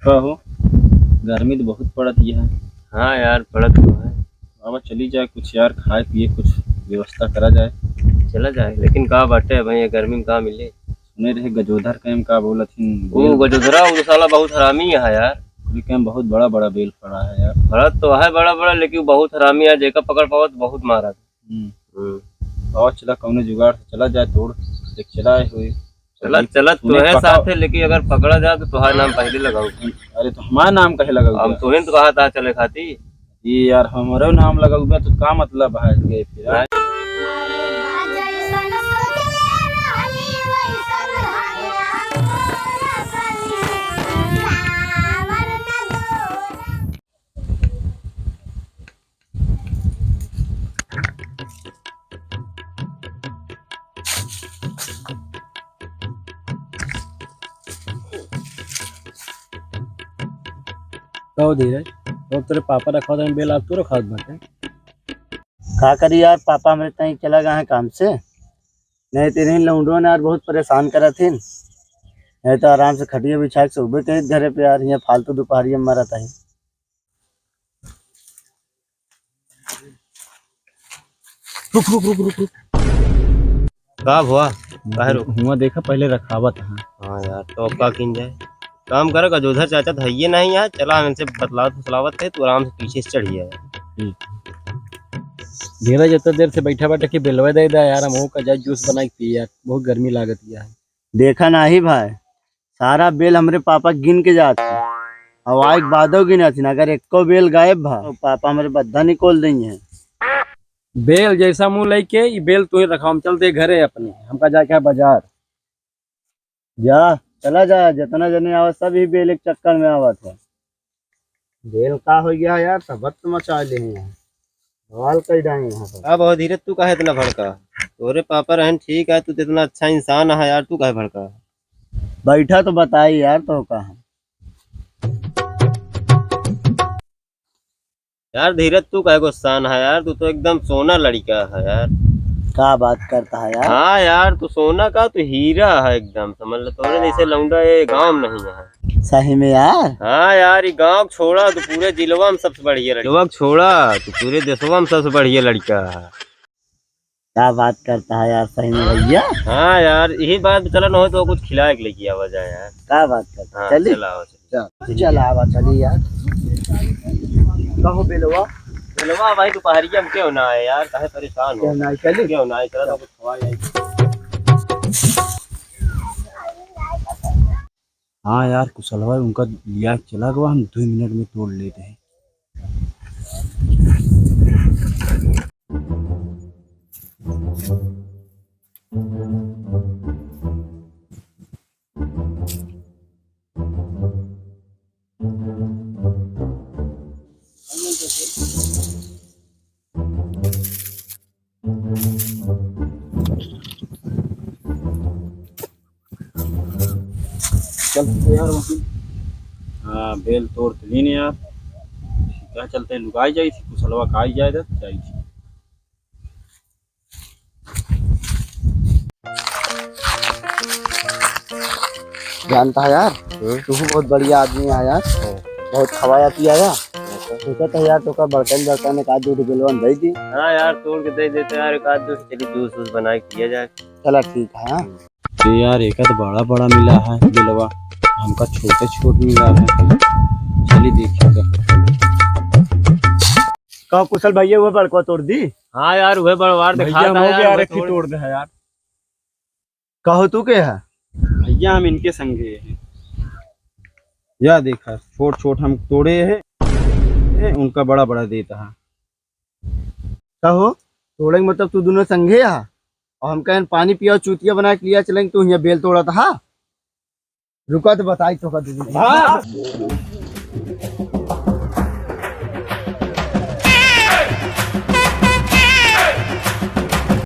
हो गर्मी तो बहुत पड़ती है। हाँ यार पड़त तो है। अब चली जाए कुछ यार, खाए पिए कुछ व्यवस्था करा जाए। चला जाए लेकिन कहाँ बाटे भाई, ये गर्मी में कहाँ मिले। सुने रहे गजोधर कैम का बोला थी वो गजोधरा वो साला बहुत हरामी है यार। कैम बहुत बड़ा बड़ा बेल पड़ा है यार। पड़त तो है बड़ा बड़ा, लेकिन वो बहुत हरामी है। जेका पकड़ पाओ तो बहुत मारा। और चला कौन जुगाड़ से चला जाए, तोड़ देख चला हुए चलत चलत तो है साथ है, लेकिन अगर पकड़ा जाए तो तुम्हारा नाम पहले लगाओ। अरे तो हमारा नाम कहे लगा? हम तो कहा था चले खाती। ये यार हमारे नाम लगा हुआ तो क्या मतलब है फिर? कहो धीरज, और तेरे पापा रखा था बेल, आप तो रखा बाटे। का करी यार, पापा हमारे तई चला गए हैं काम से। नहीं तेरे लौंडो ने यार बहुत परेशान करा थी। नहीं तो आराम से खटिया बिछा के सुबह के घरे पे यार, यहाँ फालतू दोपहरिया में मरा था। रुक रुक रुक रुक रुक। का हुआ? हुआ देखा पहले रखावत है। हाँ यार तो अब का किन जाए। काम करे गजोधर चाचा तो है ये नहीं यार, चला इनसे बतलावत फुसलावत है तो आराम से पीछे से चढ़िए। धीरज इतना देर से बैठा बैठा कि बेलवा दे दा यार, हम का जाए जूस बना के पी यार, बहुत गर्मी लागत है। देखा नहीं भाई, सारा बेल हमारे पापा गिन के जाते हवा एक बादो गिना थी। अगर एको बेल गायब भा तो पापा हमारे बद्धा निकोल देंगे हैं। बेल जैसा मुंह लेके ये बेल तू ही रखा, हम चलते घरे अपने, हमका जाके बाजार। जा चला जा, जितना जने आवत सब ही बेल एक चक्कर में आवत है। बेल का हो गया यार, सबत मचा ले हैं, सवाल कर डाएंगे यहाँ पर। अब और धीरे तू काहे इतना भड़का? तोरे पापा रहन ठीक है, तू तो इतना अच्छा इंसान है यार, तू काहे भड़का? बैठा तो बताई यार, तो कहा यार धीरज तू काहे गुस्सा है यार, तू तो एकदम सोना लड़का है यार। क्या बात करता है यार? हाँ यार तू सोना का तू हीरा है एकदम, समझ लो। तोरे जैसे लौंडा ये गांव में नहीं है। सही में यार? हाँ यार, ये गांव छोड़ा तो पूरे जिलवा में सबसे बढ़िया लड़का, छोड़ा तो पूरे देशवा में सबसे बढ़िया लड़का है। क्या बात करता है यार, सही में भैया? हाँ यार यही बात, चला न हो तो कुछ खिलाए के लेके आवा जाए यार। क्या बात करता है? हाँ, चलिए चला आवा चलिए यार। कहो बेलवा चलवा भाई, दोपहरिया में क्यों ना आए यार, काहे परेशान हो? क्यों ना आए, चला तो कुछ खवा जाए। हाँ यार कुशलवा उनका लिया चला गया, हम 2 मिनट में तोड़ लेते हैं। चलते यार हाँ बेल तोड़ ली नहीं यार, क्या चलते लुकाई जाई थी, कुशलवा खाई जाए जाई थी। जानता है यार, तू बहुत बढ़िया आदमी है यार, बहुत खवाया पिया यार। तो यार तो का बर्तन बर्तन एक आध दूध गिलवन दे दी। हाँ यार तोड़ के दे देते यार, एक आध दो चलिए जूस वूस बना के पिया जाए। चला ठीक है। हाँ तो यार एक तो बड़ा बड़ा मिला है बेलवा, हमका छोटे छोटे मिला है, चलिए देखिएगा। कहो कुशल भैया वो बड़को तोड़ दी? हाँ यार वह बड़वार दिखा यार एक ही तोड़ दे है यार। कहो तू के है? भैया हम इनके संगे हैं। या देखा छोट छोट हम तोड़े हैं, उनका बड़ा बड़ा देता है। कहो तोड़ेंगे मतलब तू दोनों संगे है, और हम कहें पानी पिया चूतिया बना के लिया चलेंगे, तू यहाँ बेल तोड़ा था। रुका तो बताई तो का